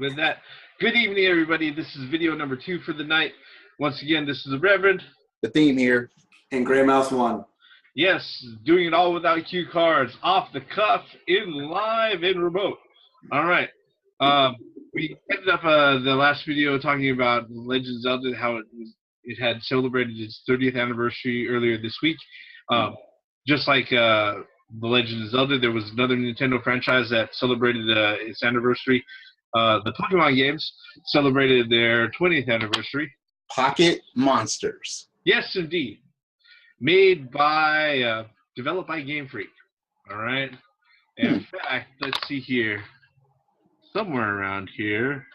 With that, good evening, everybody. This is video number 2 for the night. Once again, this is the Reverend. The Theme here. And Gray Mouse 1. Yes, doing it all without cue cards, off the cuff, in live, in remote. All right. We ended up the last video talking about Legend of Zelda, how it had celebrated its 30th anniversary earlier this week. Just like The Legend of Zelda, there was another Nintendo franchise that celebrated its anniversary. The Pokemon games celebrated their 20th anniversary. Pocket Monsters. Yes, indeed. Made by, developed by Game Freak. All right. In fact, let's see here. Somewhere around here.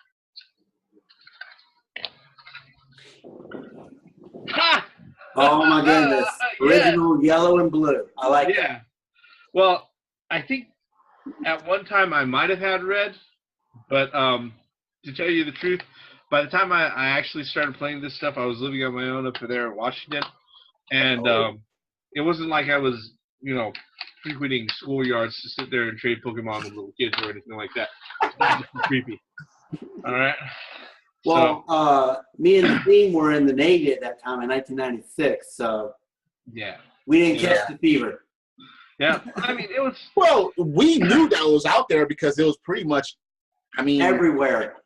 Ha! Oh my goodness. Original yellow and blue. I like it. Yeah. Well, I think at one time I might have had red, but to tell you the truth, by the time I actually started playing this stuff, I was living on my own up there in Washington. And it wasn't like I was, frequenting schoolyards to sit there and trade Pokemon with little kids or anything like that. It's just creepy. All right. Well, me and the Theme were in the Navy at that time in 1996, so yeah, we didn't catch the fever. Yeah, I mean, it was... Well, we knew that was out there because it was pretty much, everywhere,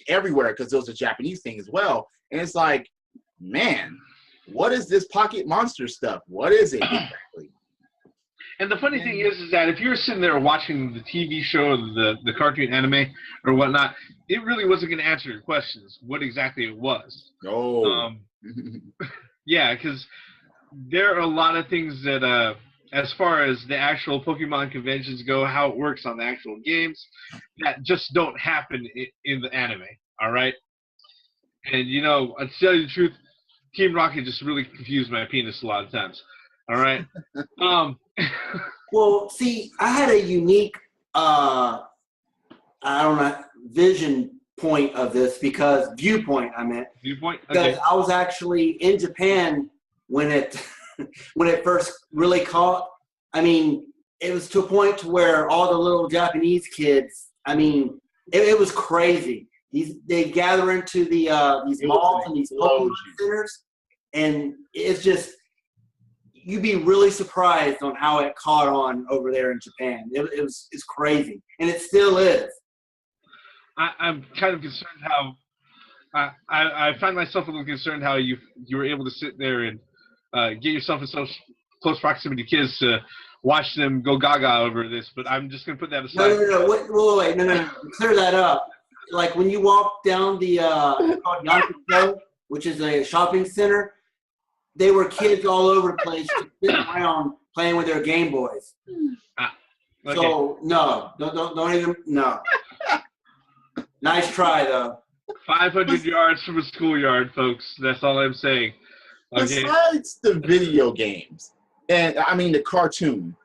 because it was a Japanese thing as well. And it's like, man, what is this Pocket Monster stuff? What is it exactly? And the funny thing is that if you're sitting there watching the TV show, the cartoon anime or whatnot, it really wasn't going to answer your questions, what exactly it was. Oh. Yeah, because there are a lot of things that, as far as the actual Pokemon conventions go, how it works on the actual games, that just don't happen in the anime, all right? And, to tell you the truth, Team Rocket just really confused my penis a lot of times. All right. Well, see, I had a unique, vision point of this viewpoint. Viewpoint. Because Okay. I was actually in Japan when it first really caught. I mean, it was to a point to where all the little Japanese kids. I mean, it was crazy. They gather into these malls and these Pokemon centers, and it's just you'd be really surprised on how it caught on over there in Japan. It's crazy, and it still is. I'm kind of concerned how I find myself a little concerned how you were able to sit there and get yourself in such close proximity to kids to watch them go gaga over this. But I'm just gonna put that aside. Wait, no. Clear that up. Like when you walk down the called Yanko, which is a shopping center, they were kids all over the place sitting around playing with their Game Boys. Okay. So no, don't even no. Nice try though. 500 yards from a schoolyard, folks. That's all I'm saying. Okay. Besides the video games, and the cartoon,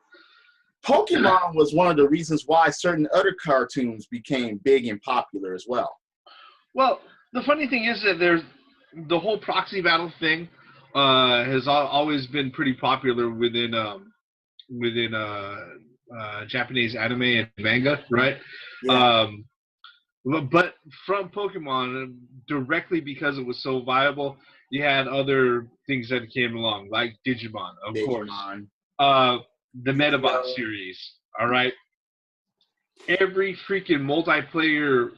Pokemon was one of the reasons why certain other cartoons became big and popular as well. Well, the funny thing is that there's the whole proxy battle thing has always been pretty popular within Japanese anime and manga, right? Yeah. But from Pokemon, directly because it was so viable, you had other things that came along, like Digimon, of course. The Metabot series, all right? Every freaking multiplayer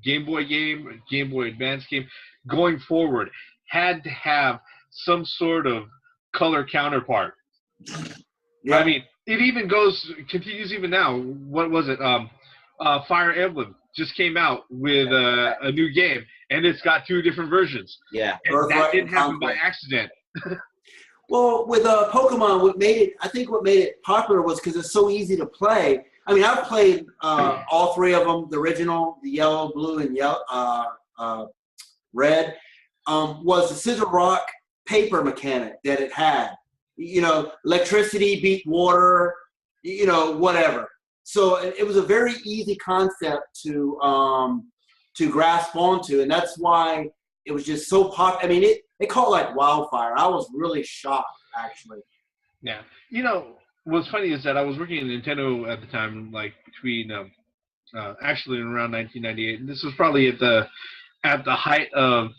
Game Boy game, Game Boy Advance game, going forward, had to have some sort of color counterpart. Yeah. I mean, it even continues even now. What was it? Fire Emblem just came out with a new game, and it's got 2 different versions. Yeah. And that didn't happen by accident. Well, with Pokemon, what made it popular was because it's so easy to play. I mean, I've played all 3 of them, the original, the yellow, blue, and red. Was the scissor rock paper mechanic that it had. Electricity beat water, whatever. So it was a very easy concept to grasp onto, and that's why it was just so popular. I mean, it caught like wildfire. I was really shocked, actually. Yeah. What's funny is that I was working at Nintendo at the time, like between actually around 1998. And this was probably at the height of.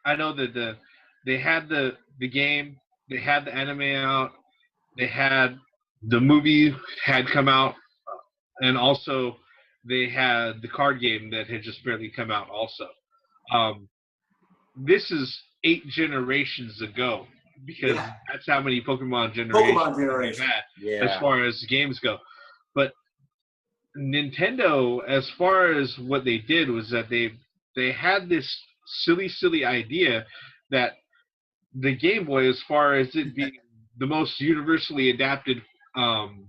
I know that they had the game, they had the anime out, they had the movie had come out, and also they had the card game that had just barely come out. Also, this is 8 generations ago, because that's how many Pokemon generations we've had as far as games go. But Nintendo, as far as what they did, was that they had this silly idea that the Game Boy, as far as it being the most universally adapted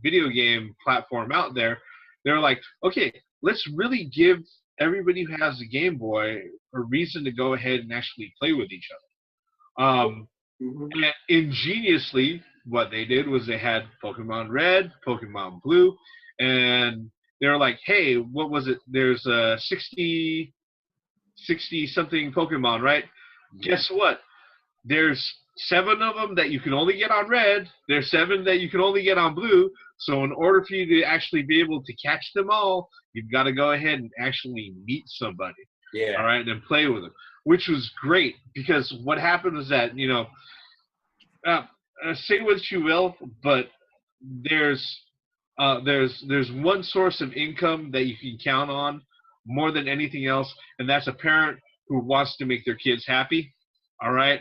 video game platform out there, they're like, okay, let's really give everybody who has a Game Boy a reason to go ahead and actually play with each other. And ingeniously, what they did was they had Pokemon Red, Pokemon Blue, and they were like, hey, what was it? There's 60 something Pokemon, right? Guess what? There's 7 of them that you can only get on Red. There's 7 that you can only get on Blue. So in order for you to actually be able to catch them all, you've got to go ahead and actually meet somebody. Yeah. All right, and play with them, which was great, because what happened was that, you know, say what you will, but there's one source of income that you can count on more than anything else, and that's a parent who wants to make their kids happy. All right?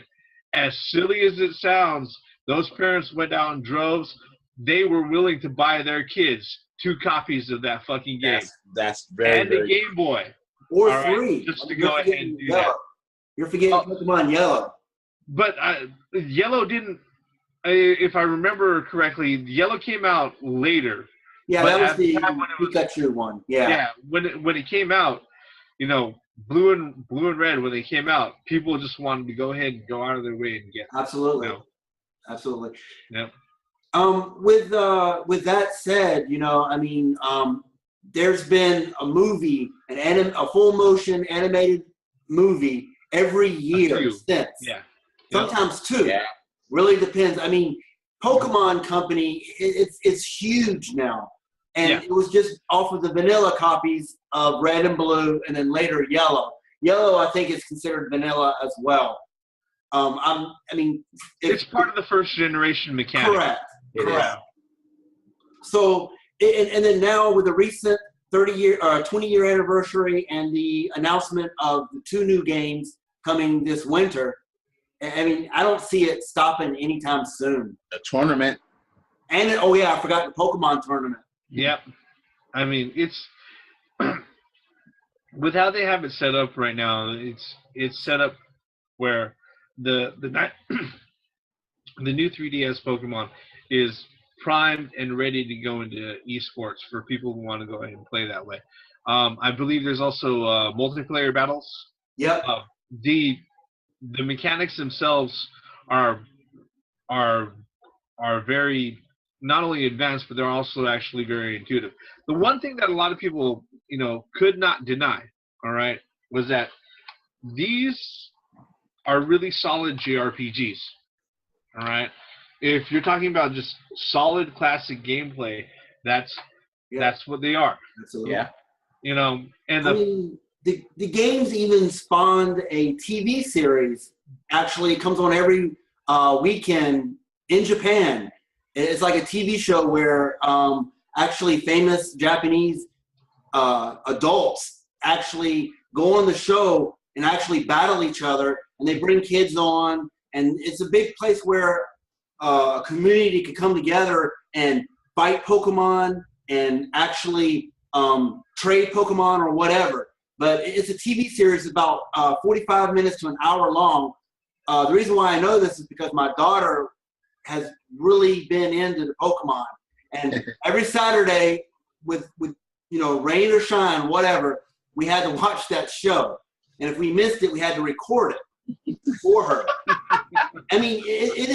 As silly as it sounds, those parents went out in droves. They were willing to buy their kids 2 copies of that fucking game. That's very, and the Game Boy. Or 3. Just to go ahead and do that. You're forgetting Pokemon Yellow. But Yellow didn't, if I remember correctly, Yellow came out later. Yeah, that was the Pikachu one. Yeah. Yeah, when it came out, you know, Blue and Red, when they came out, people just wanted to go ahead and go out of their way and get them. Absolutely. You know? Absolutely. Yep. With that said, you know, I mean, there's been a movie, a full motion animated movie every year since. Yeah. Sometimes 2. Yeah. Really depends. I mean, Pokemon Company, it's huge now. And it was just off of the vanilla copies of Red and Blue, and then later Yellow. Yellow, I think, is considered vanilla as well. It's part of the first generation mechanic. Correct. So, and then now with the recent 20-year anniversary and the announcement of the 2 new games coming this winter, I mean, I don't see it stopping anytime soon. The tournament. And I forgot the Pokemon tournament. Yep. I mean, it's with how they have it set up right now. It's set up where the new 3DS Pokemon is primed and ready to go into esports for people who want to go ahead and play that way. I believe there's also multiplayer battles. Yep. The mechanics themselves are very not only advanced, but they're also actually very intuitive. The one thing that a lot of people, you know, could not deny, all right, was that these are really solid JRPGs, all right? If you're talking about just solid classic gameplay, that's what they are. Absolutely. Yeah. You know, and the games even spawned a TV series. Actually, it comes on every weekend in Japan. It's like a TV show where actually famous Japanese adults actually go on the show and actually battle each other, and they bring kids on, and it's a big place where a community can come together and fight Pokemon and actually trade Pokemon or whatever. But it's a TV series about 45 minutes to an hour long. The reason why I know this is because my daughter has really been into the Pokemon, and every Saturday with you know, rain or shine, whatever, we had to watch that show, and if we missed it, we had to record it for her. I mean, it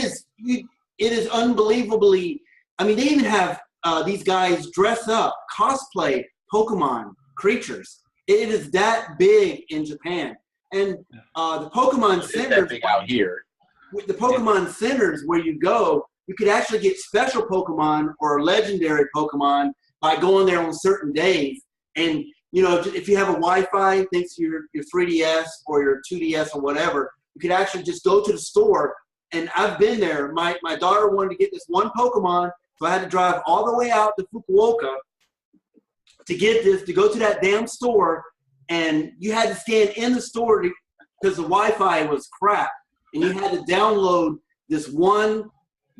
is unbelievably. I mean, they even have these guys dress up, cosplay Pokemon creatures. It is that big in Japan, and the Pokemon centers big out here. With the Pokemon centers where you go, you could actually get special Pokemon or legendary Pokemon by going there on certain days. And, you know, if you have a Wi-Fi, thanks to your 3DS or your 2DS or whatever, you could actually just go to the store. And I've been there. My daughter wanted to get this one Pokemon, so I had to drive all the way out to Fukuoka to get this, to go to that damn store. And you had to stand in the store because the Wi-Fi was crap. And you had to download this one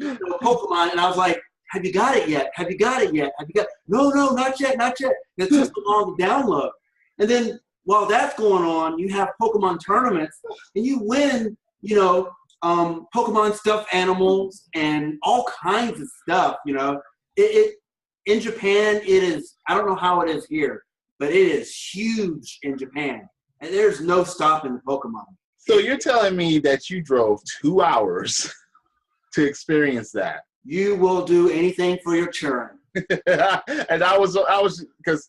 Pokemon. And I was like, have you got it yet? Have you got it yet? Have you got? No, not yet, not yet. It took so long to download. And then while that's going on, you have Pokemon tournaments, and you win, you know, Pokemon stuffed animals and all kinds of stuff. You know, in Japan, it is. I don't know how it is here, but it is huge in Japan, and there's no stopping Pokemon. So you're telling me that you drove 2 hours to experience that? You will do anything for your churn. And I was because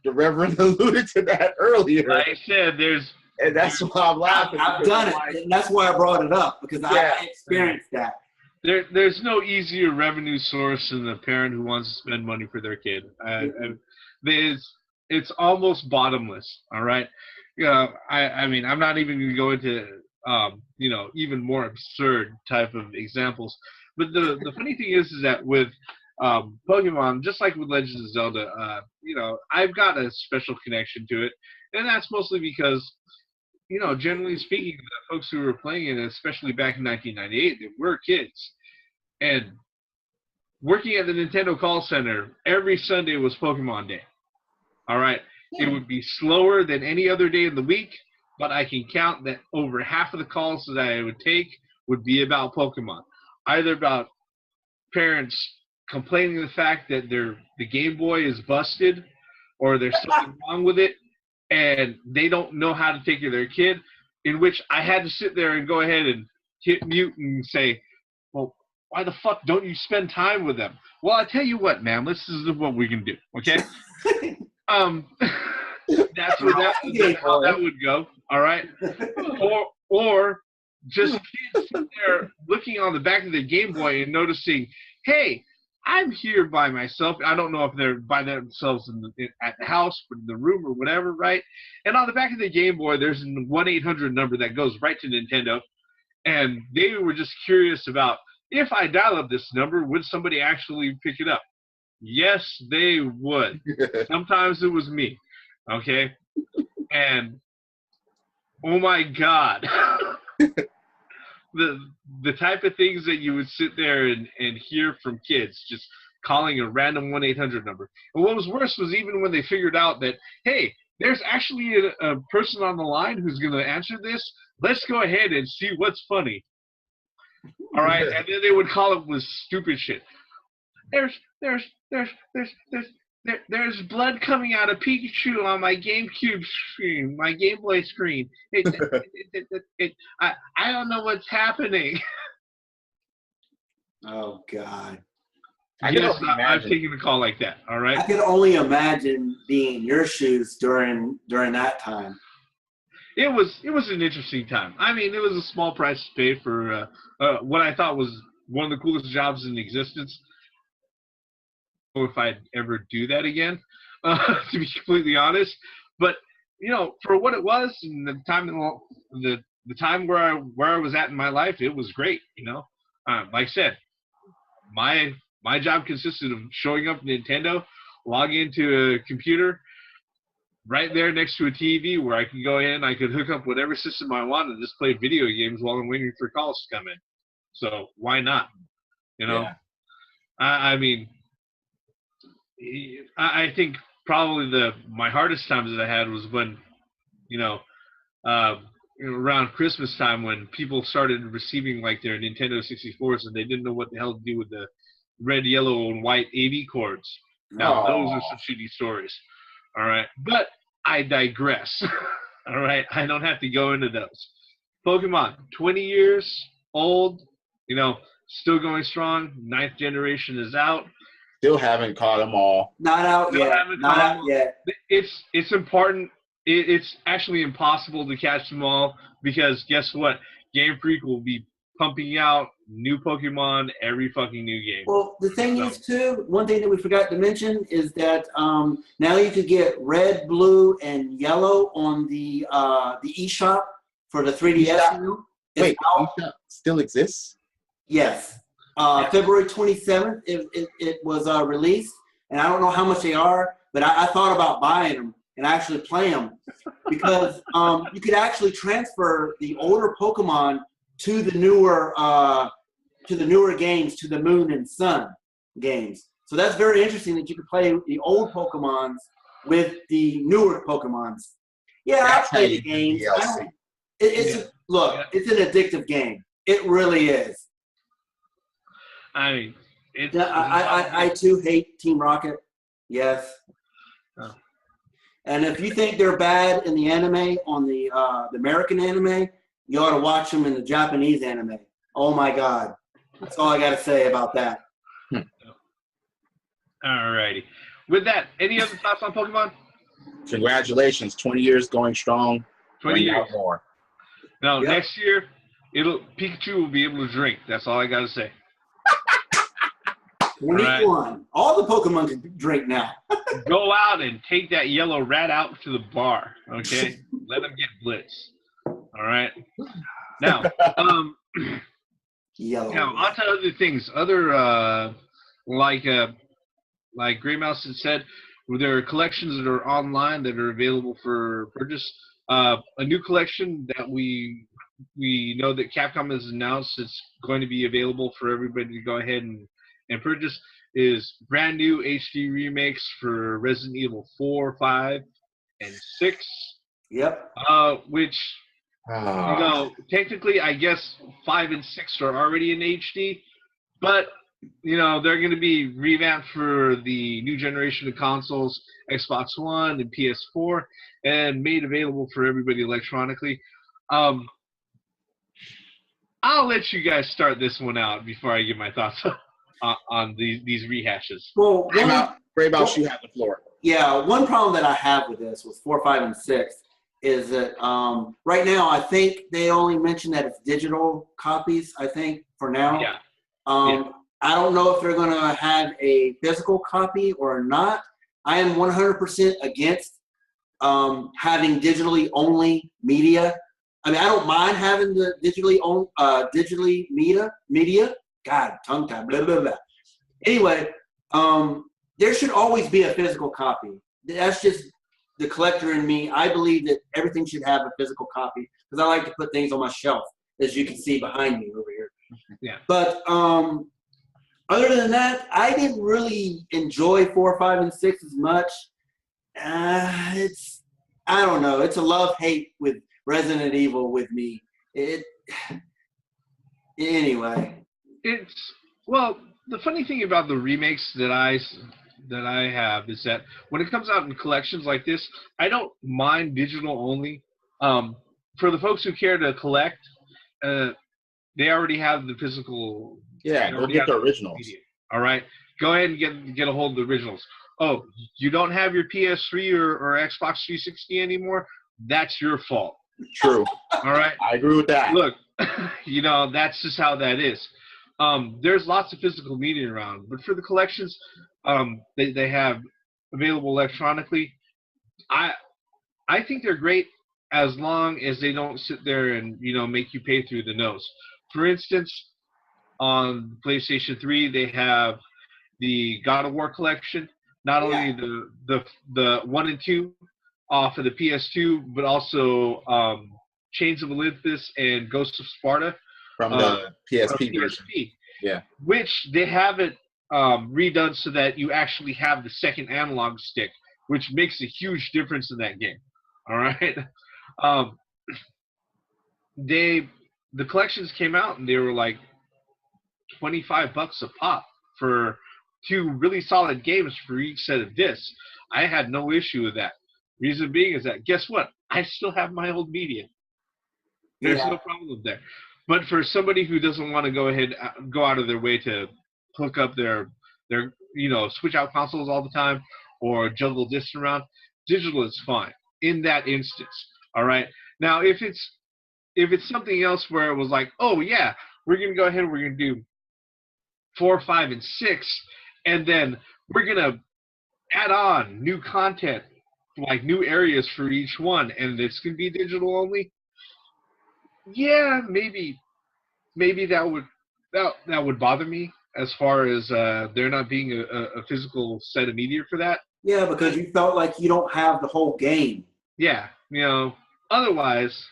the Reverend alluded to that earlier. Like I said, and that's why I'm laughing. I've done it, and that's why I brought it up, because I experienced that. There's no easier revenue source than the parent who wants to spend money for their kid. It's almost bottomless. All right. You know, I mean, I'm not even going to go into you know, even more absurd type of examples. But the funny thing is that with Pokemon, just like with Legends of Zelda, you know, I've got a special connection to it, and that's mostly because, you know, generally speaking, the folks who were playing it, especially back in 1998, they were kids, and working at the Nintendo call center every Sunday was Pokemon Day. All right, it would be slower than any other day of the week, but I can count that over half of the calls that I would take would be about Pokemon. Either about parents complaining the fact that the Game Boy is busted or there's something wrong with it and they don't know how to take care of their kid, in which I had to sit there and go ahead and hit mute and say, well, why the fuck don't you spend time with them? Well, I tell you what, man, this is what we can do, okay? That's how that would go, all right? Or just kids sitting there looking on the back of the Game Boy and noticing, hey, I'm here by myself. I don't know if they're by themselves at the house or in the room or whatever, right? And on the back of the Game Boy, there's a 1-800 number that goes right to Nintendo. And they were just curious about, if I dial up this number, would somebody actually pick it up? Yes, they would. Sometimes it was me, okay? And, oh my God. The type of things that you would sit there and hear from kids just calling a random 1-800 number. And what was worse was even when they figured out that, hey, there's actually a person on the line who's going to answer this. Let's go ahead and see what's funny. All right, and then they would call it with stupid shit. There's blood coming out of Pikachu on my GameCube screen, my Game Boy screen. I don't know what's happening. Oh God! Yes, I've taken a call like that. All right. I could only imagine being in your shoes during that time. It was an interesting time. I mean, it was a small price to pay for what I thought was one of the coolest jobs in existence. If I'd ever do that again, to be completely honest. But you know, for what it was and the time where I was at in my life, it was great. You know, like I said, my job consisted of showing up at Nintendo, logging into a computer, right there next to a TV where I could go in, I could hook up whatever system I wanted and just play video games while I'm waiting for calls to come in. So why not? You know, yeah. I mean. I think probably my hardest times that I had was when, you know, around Christmas time when people started receiving like their Nintendo 64s and they didn't know what the hell to do with the red, yellow, and white AV cords. Now, those are some shitty stories. All right. But I digress. All right. I don't have to go into those. Pokemon, 20 years old, you know, still going strong. 9th generation is out. Still haven't caught them all. Not out yet. Not out yet. It's important. It's actually impossible to catch them all because guess what? Game Freak will be pumping out new Pokemon every fucking new game. Well, the thing is, too, one thing that we forgot to mention is that now you could get red, blue, and yellow on the eShop for the 3DS. Wait, eShop still exists? Yes. February 27th, it was released, and I don't know how much they are, but I thought about buying them and actually play them because you could actually transfer the older Pokemon to the newer games, to the Moon and Sun games. So that's very interesting that you could play the old Pokemons with the newer Pokemons. Yeah, I play the games. Look, it's an addictive game. It really is. I mean, I too hate Team Rocket. Yes. Oh. And if you think they're bad in the anime, on the American anime, you ought to watch them in the Japanese anime. Oh my God. That's all I got to say about that. Alrighty. With that, any other thoughts on Pokemon? Congratulations, 20 years going strong. 20 years. More. No, next year, Pikachu will be able to drink. That's all I got to say. 21. Right. All the Pokemon can drink now. Go out and take that yellow rat out to the bar, okay? Let them get blitz. All right. Now, now on to other things. Other like Gray Mouse had said, there are collections that are online that are available for purchase. A new collection that we know that Capcom has announced it's going to be available for everybody to go ahead and purchase is brand new HD remakes for Resident Evil 4, 5, and 6. Yep. Which, you know, technically, I guess 5 and 6 are already in HD, but, you know, they're going to be revamped for the new generation of consoles, Xbox One and PS4, and made available for everybody electronically. I'll let you guys start this one out before I give my thoughts on these rehashes. Well, Gray Mouse, you have the floor. Yeah, one problem that I have with this with 4, 5, and 6 is that right now I think they only mention that it's digital copies, I think, for now. Yeah. I don't know if they're going to have a physical copy or not. I am 100% against having digitally only media. I mean, I don't mind having the digitally media. God, tongue tie, blah, blah, blah. Anyway, there should always be a physical copy. That's just the collector in me. I believe that everything should have a physical copy because I like to put things on my shelf, as you can see behind me over here. Yeah. But other than that, I didn't really enjoy 4, 5, and 6 as much. I don't know. It's a love-hate with Resident Evil with me. Anyway. Well, the funny thing about the remakes that I have is that when it comes out in collections like this, I don't mind digital only. For the folks who care to collect, they already have the physical. Yeah, go get the originals. Media, all right, go ahead and get a hold of the originals. Oh, you don't have your PS3 or Xbox 360 anymore? That's your fault. True. All right. I agree with that. Look, you know, that's just how that is. There's lots of physical media around, but for the collections they have available electronically, I think they're great as long as they don't sit there and, you know, make you pay through the nose. For instance, on PlayStation 3, they have the God of War collection, not only the 1 and 2 off of the PS2, but also Chains of Olympus and Ghosts of Sparta. From the PSP version. Yeah. Which they have it redone so that you actually have the second analog stick, which makes a huge difference in that game. All right. The collections came out and they were like $25 a pop for 2 really solid games for each set of discs. I had no issue with that. Reason being is that, guess what? I still have my old media. There's no problem there. But for somebody who doesn't want to go out of their way to hook up their switch out consoles all the time or juggle discs around, digital is fine in that instance. All right. Now, if it's something else where it was like, oh yeah, we're going to go ahead and we're going to do 4, 5, and 6, and then we're going to add on new content, like new areas for each one, and it's going to be digital only. Yeah, maybe that would bother me as far as there not being a physical set of media for that. Yeah, because you felt like you don't have the whole game. Yeah, otherwise,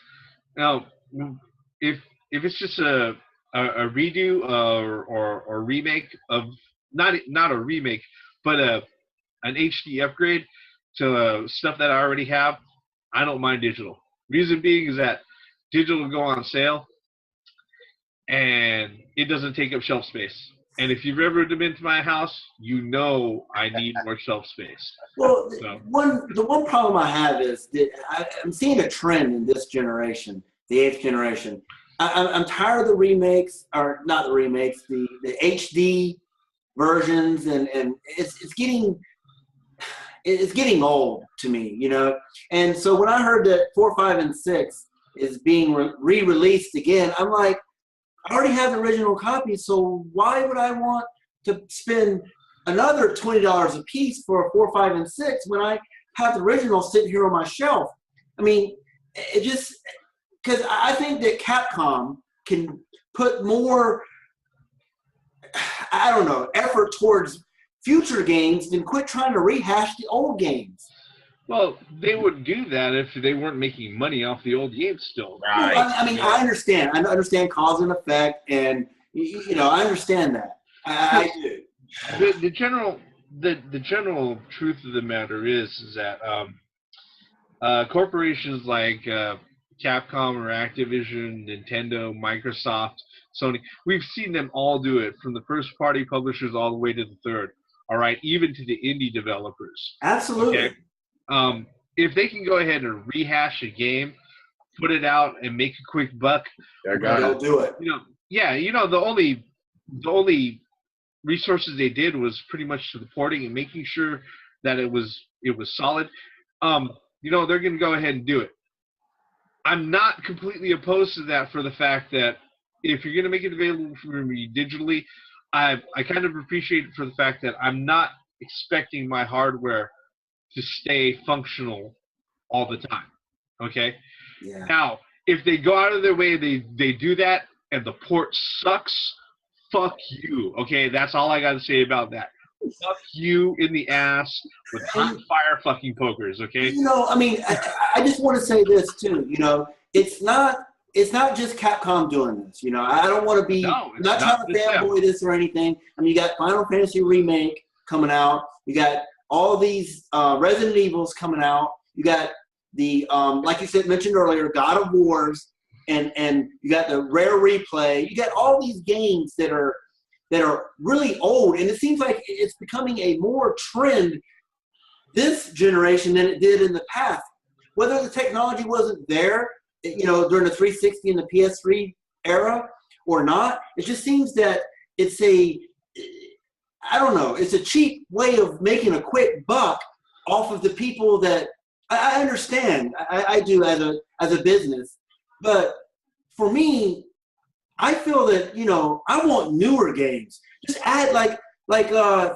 if it's just a redo or remake of not a remake, but an HD upgrade to stuff that I already have, I don't mind digital. Reason being is that digital will go on sale, and it doesn't take up shelf space. And if you've ever been to my house, I need more shelf space. Well, the one problem I have is that I'm seeing a trend in this generation, the 8th generation. I'm tired of the remakes, or not the remakes, the HD versions, and it's getting old to me, And so when I heard that 4, 5, and 6 is being re-released again, I'm like, I already have the original copy, so why would I want to spend another $20 a piece for 4, 5, and 6 when I have the original sitting here on my shelf? I mean, it just, because I think that Capcom can put more, I don't know, effort towards future games than quit trying to rehash the old games. Well, they would do that if they weren't making money off the old games still. Right. Well, I mean, I understand. I understand cause and effect, and I understand that. I do. The general truth of the matter is that corporations like Capcom or Activision, Nintendo, Microsoft, Sony, we've seen them all do it, from the first party publishers all the way to the third. All right, even to the indie developers. Absolutely. Okay? If they can go ahead and rehash a game, put it out, and make a quick buck, they'll do it. The only resources they did was pretty much to the porting and making sure that it was solid. They're going to go ahead and do it. I'm not completely opposed to that, for the fact that if you're going to make it available for me digitally, I kind of appreciate it for the fact that I'm not expecting my hardware to stay functional all the time. Okay? Yeah. Now, if they go out of their way, they do that, and the port sucks, fuck you. Okay? That's all I got to say about that. Fuck you in the ass with hot fire fucking pokers, okay? I mean, I just want to say this too. It's not just Capcom doing this. I don't want to be not trying to fanboy this or anything. I mean, you got Final Fantasy Remake coming out. You got all these Resident Evils coming out. You got the like you said, mentioned earlier, God of Wars, and you got the Rare Replay. You got all these games that are really old, and it seems like it's becoming a more trend this generation than it did in the past. Whether the technology wasn't there, during the 360 and the PS3 era or not, it just seems that it's a cheap way of making a quick buck off of the people that I understand. I do as a business, but for me, I feel that, I want newer games. Just add like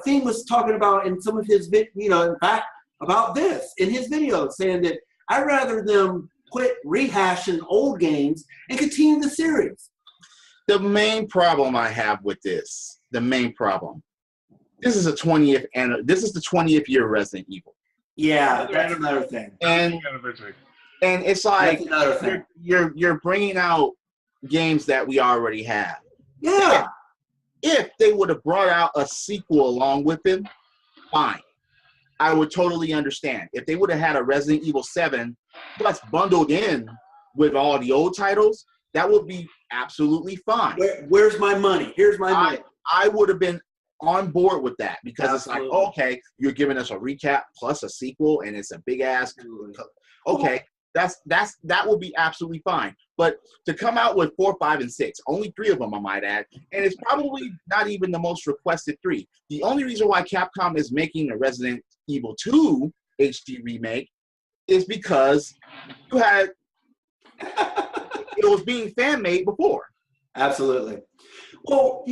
Theme was talking about in some of his, in fact, about this in his videos, saying that I'd rather them quit rehashing old games and continue the series. The main problem I have with this, this is the 20th year of Resident Evil. Yeah, that's another thing. And it's like you're bringing out games that we already have. Yeah. If they would have brought out a sequel along with them, fine. I would totally understand. If they would have had a Resident Evil 7 plus bundled in with all the old titles, that would be absolutely fine. Where's my money? Here's my money. I would have been on board with that, because absolutely. It's like, okay, you're giving us a recap plus a sequel, and it's a big ass. Okay, that would be absolutely fine. But to come out with 4, 5, and 6, only 3 of them, I might add, and it's probably not even the most requested 3. The only reason why Capcom is making a Resident Evil 2 HD remake is because it was being fan made before. Absolutely. Well,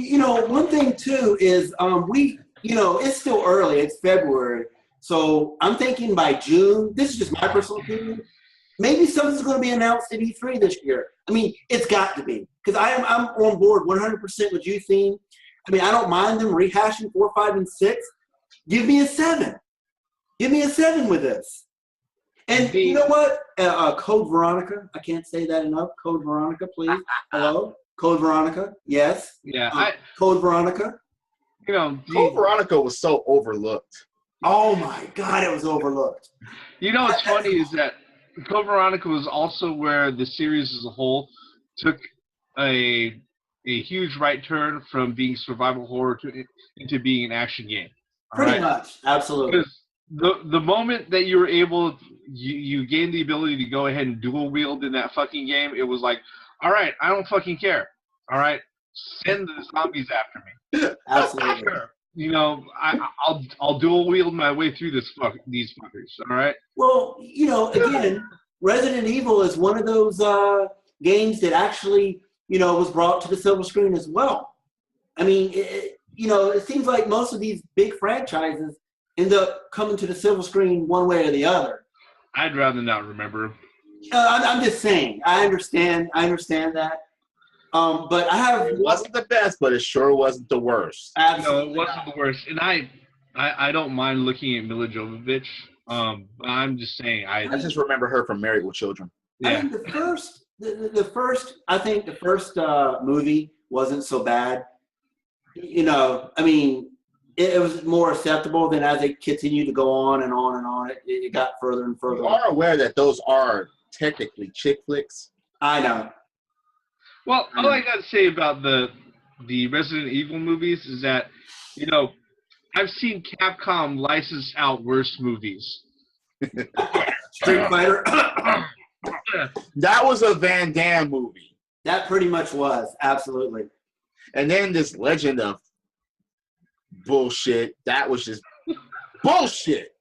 one thing too is it's still early. It's February. So I'm thinking by June, this is just my personal opinion, maybe something's going to be announced at E3 this year. I mean, it's got to be. Because I'm on board 100% with you, Theme. I mean, I don't mind them rehashing 4, 5, and 6. Give me a 7. Give me a 7 with this. And you know what? Code Veronica. I can't say that enough. Code Veronica, please. Hello? Code Veronica. Yes. Yeah. Code Veronica. Code Veronica was so overlooked. Oh my God, it was overlooked. What's funny is that Code Veronica was also where the series as a whole took a huge right turn from being survival horror into being an action game. Pretty much, absolutely. Because the moment that you were able, you gained the ability to go ahead and dual wield in that fucking game, it was like, all right, I don't fucking care. All right, send the zombies after me. Absolutely. Sure. I'll dual wield my way through these fuckers. All right. Well, again, Resident Evil is one of those games that actually, was brought to the silver screen as well. I mean, it seems like most of these big franchises end up coming to the silver screen one way or the other. I'd rather not remember. I'm just saying. I understand that. But it wasn't the best, but it sure wasn't the worst. Absolutely it wasn't the worst. And I don't mind looking at Mila Jovovich. I'm just saying. I just remember her from Married with Children. Yeah. I mean, the first movie wasn't so bad. I mean, it was more acceptable than as it continued to go on and on and on. It got further and further. You are aware that those are technically chick flicks? I know. Well, all I got to say about the Resident Evil movies is that, I've seen Capcom license out worse movies. Street Fighter. That was a Van Damme movie. That pretty much was, absolutely. And then this Legend of bullshit. That was just bullshit.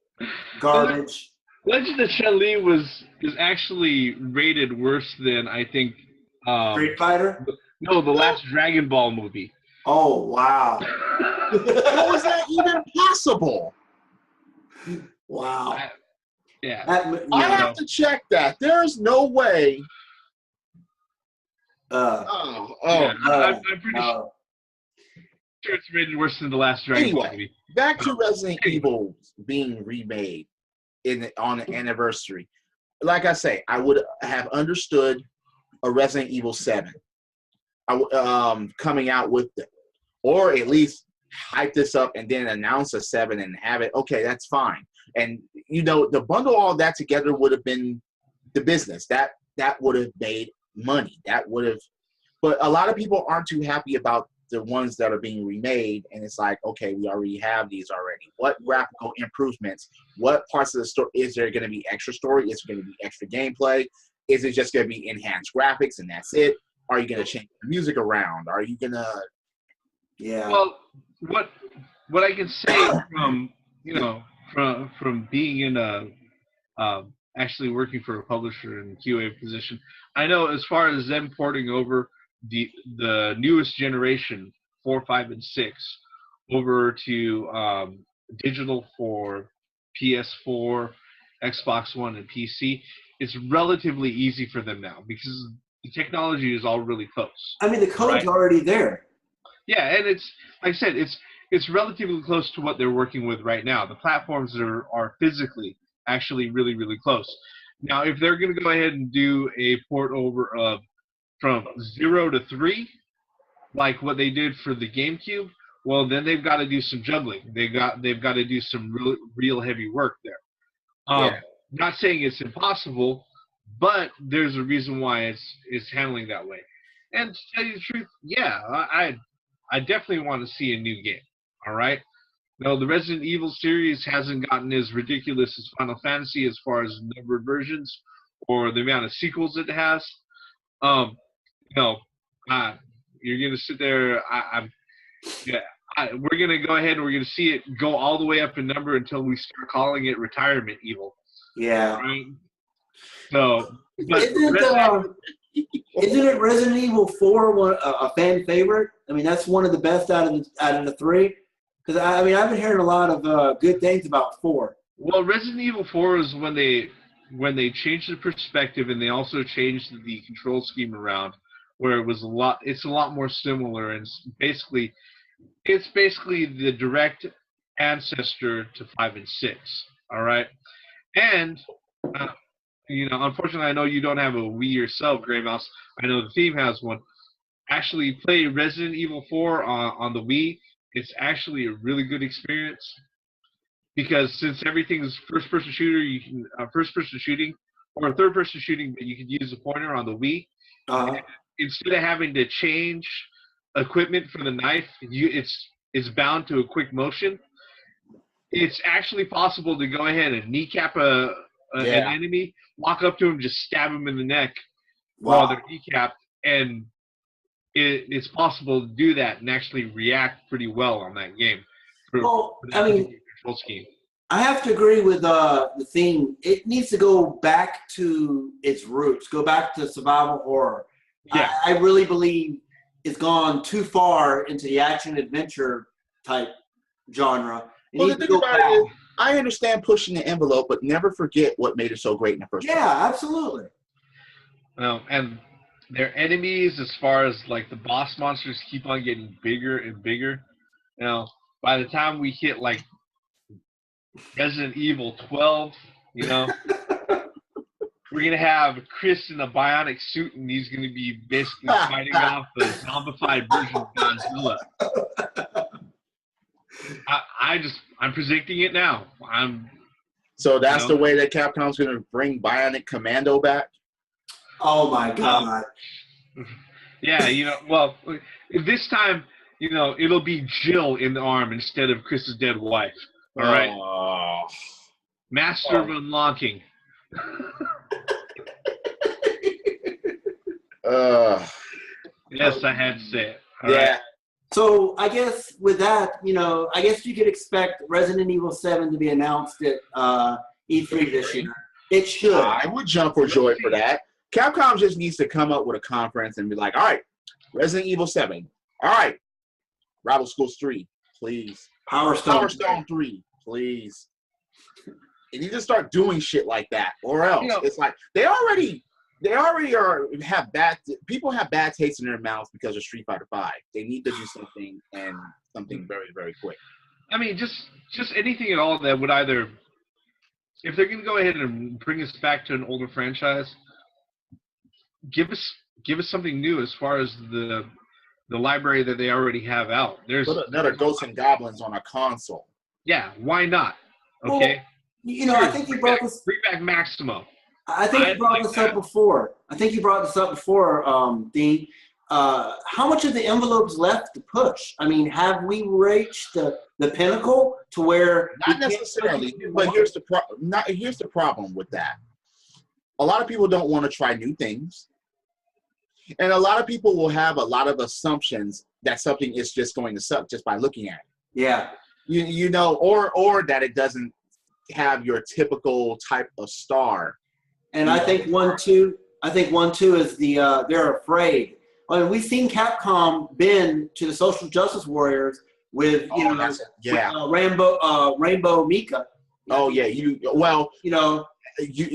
Garbage. Legend of Chun-Li is actually rated worse than, I think, Street Fighter? No, the last Dragon Ball movie. Oh, wow. How was that even possible? Wow. Yeah. I have to check that. There's no way. Yeah, I'm pretty sure it's rated worse than the last Dragon Ball movie. Back to Resident Evil being remade on an anniversary. Like I say, I would have understood a Resident Evil 7 coming out with it, or at least hype this up and then announce a 7 and have it. Okay, that's fine. And to bundle all that together would have been the business. That would have made money. That would have. But a lot of people aren't too happy about the ones that are being remade, and it's like, okay, we already have these already. What graphical improvements? What parts of the story? Is there going to be extra story? Is there going to be extra gameplay? Is it just going to be enhanced graphics and that's it? Are you going to change the music around? Are you going to? Yeah. Well, what I can say from being in actually working for a publisher in QA position, I know as far as them porting over the newest generation 4, 5, and 6 over to digital for PS4, Xbox One, and PC, it's relatively easy for them now because the technology is all really close. I mean, the code's already there. Yeah, and it's like I said, it's relatively close to what they're working with right now. The platforms are physically actually really, really close. Now, if they're going to go ahead and do a port over of from 0 to 3, like what they did for the GameCube, well, then they've got to do some juggling. They've got to do some real heavy work there. Not saying it's impossible, but there's a reason why it's handling that way. And to tell you the truth, yeah, I definitely want to see a new game. All right. No, the Resident Evil series hasn't gotten as ridiculous as Final Fantasy as far as numbered versions or the amount of sequels it has. You're gonna sit there. We're gonna go ahead and we're gonna see it go all the way up in number until we start calling it Retirement Evil. Yeah. Right? So, but Isn't it Resident Evil 4 a fan favorite? I mean, that's one of the best out of the three. Because I mean, I've been hearing a lot of good things about 4. Well, Resident Evil 4 is when they changed the perspective, and they also changed the control scheme around, where it's a lot more similar, and it's basically the direct ancestor to 5 and 6. All right, and unfortunately, I know you don't have a Wii yourself, Grey Mouse. I know the theme has one. Actually, play Resident Evil 4 on the Wii. It's actually a really good experience. Because since everything is first-person shooter, you can first-person shooting or third-person shooting, but you can use the pointer on the Wii. Instead of having to change equipment for the knife, it's bound to a quick motion. It's actually possible to go ahead and kneecap an enemy, walk up to him, just stab him in the neck while they're kneecapped, and it's possible to do that and actually react pretty well on that game. Control scheme. I have to agree with the theme. It needs to go back to its roots, go back to survival horror. Yeah. I really believe it's gone too far into the action-adventure type genre. Well, the thing about it is, I understand pushing the envelope, but never forget what made it so great in the first place. Yeah, absolutely. And their enemies, as far as like the boss monsters, keep on getting bigger and bigger. By the time we hit like Resident Evil 12, we're gonna have Chris in a bionic suit, and he's gonna be basically fighting off the zombified version of Godzilla. I'm predicting it now. So that's the way that Capcom's gonna bring Bionic Commando back. Oh my God! Yeah, well, this time, it'll be Jill in the arm instead of Chris's dead wife. All right. Master of unlocking. Yes, I had to say it. All right. So I guess with that, I guess you could expect Resident Evil 7 to be announced at E3 this year. It should. I would jump for joy for that. Capcom just needs to come up with a conference and be like, all right, Resident Evil 7. All right. Rival Schools 3, please. Power Stone 3, please. And you just start doing shit like that, or else it's like they already have bad taste in their mouths because of Street Fighter 5. They need to do something very, very quick. I mean, just anything at all that would either, if they're going to go ahead and bring us back to an older franchise, give us something new as far as the library that they already have out. There's put another Ghosts and Goblins on a console. Yeah, why not? Okay. Well, I think you brought this. Bring back Maximo. I think you brought this up before. Dean. How much of the envelope's left to push? I mean, have we reached the pinnacle to where? Not necessarily, but here's the problem with that. A lot of people don't want to try new things. And a lot of people will have a lot of assumptions that something is just going to suck just by looking at it. Yeah. Or that it doesn't have your typical type of star. And I think one too is they're afraid. I mean, we've seen Capcom bend to the social justice warriors with Rainbow Mika. Oh yeah, you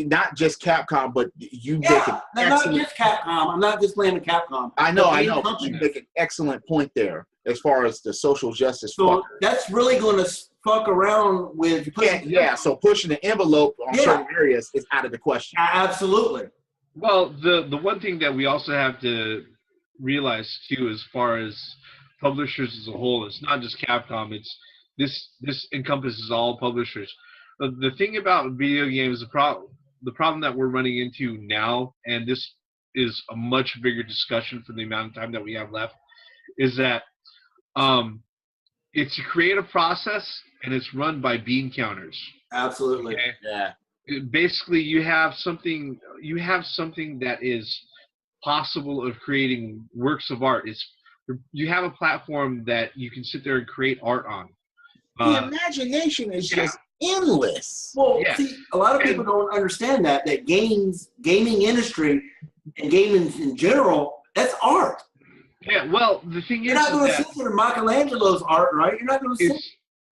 not just Capcom, but you make an excellent. Not just Capcom. I'm not just blaming Capcom. I know. But you make an excellent point there as far as the social justice. So that's really going to fuck around with. So pushing the envelope on certain areas is out of the question. Absolutely. Well, the one thing that we also have to realize too, as far as publishers as a whole, it's not just Capcom. It's this encompasses all publishers. The thing about video games, the problem that we're running into now, and this is a much bigger discussion for the amount of time that we have left, is that it's a creative process and it's run by bean counters. Absolutely. Okay? Yeah. Basically, you have something that is possible of creating works of art. You have a platform that you can sit there and create art on. The imagination is just endless. Well, see, a lot of people don't understand that gaming industry and gaming in general, that's art. Yeah, well, the thing You're not going to consider Michelangelo's art, right? You're not going to say,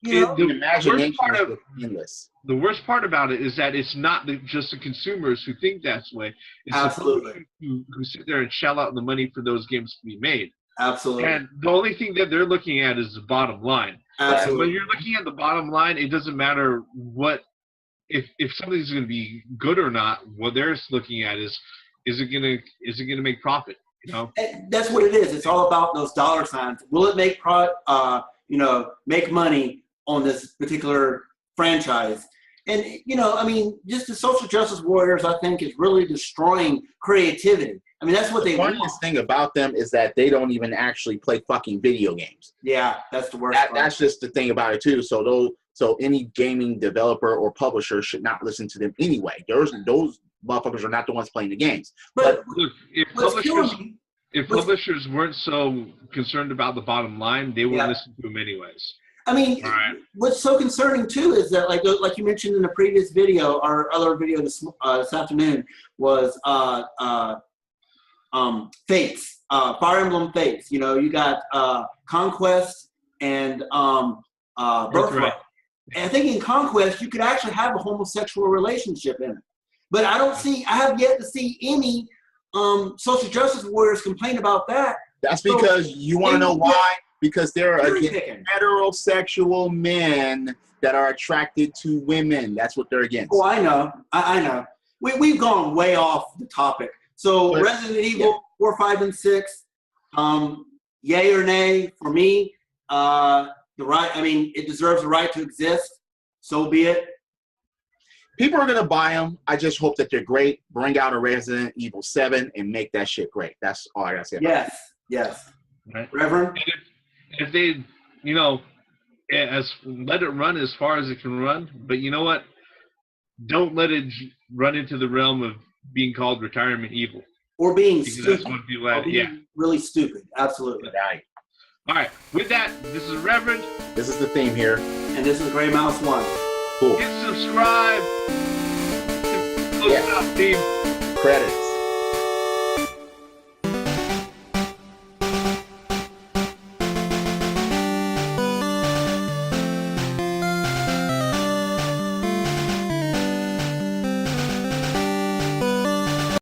the imagination is endless. The worst part about it is that it's not just the consumers who think that's way. It's Absolutely. the people who sit there and shell out the money for those games to be made. Absolutely. And the only thing that they're looking at is the bottom line. Absolutely. When you're looking at the bottom line, it doesn't matter if something's going to be good or not. What they're looking at is it gonna make profit? You know, and that's what it is. It's all about those dollar signs. Will it make make money on this particular franchise? And just the social justice warriors, I think, is really destroying creativity. I mean, that's what they want. The funniest thing about them is that they don't even actually play fucking video games. Yeah, that's the worst. That's just the thing about it too. So any gaming developer or publisher should not listen to them anyway. Those motherfuckers are not the ones playing the games. But look, if publishers weren't so concerned about the bottom line, they would listen to them anyways. I mean, what's so concerning too is that, like you mentioned in the previous video, our other video this afternoon was Fates, Fire Emblem Fates. You got Conquest and Birthright. And I think in Conquest you could actually have a homosexual relationship in it, but I have yet to see any social justice warriors complain about that. That's because you want to know why? Because there are heterosexual men that are attracted to women. That's what they're against. Oh, I know. I know. We've gone way off the topic. So Resident Evil 4, 5, and 6, yay or nay for me. It deserves the right to exist. So be it. People are going to buy them. I just hope that they're great. Bring out a Resident Evil 7 and make that shit great. That's all I got to say about it. Yes. Right. Reverend? If they, let it run as far as it can run, but you know what? Don't let it run into the realm of being called retirement evil. Or being because stupid. That's what people really stupid. Absolutely. Right. All right. With that, this is Reverend. This is the theme here. And this is Gray Mouse 1. Cool. Hit subscribe. Close out, team. Credits.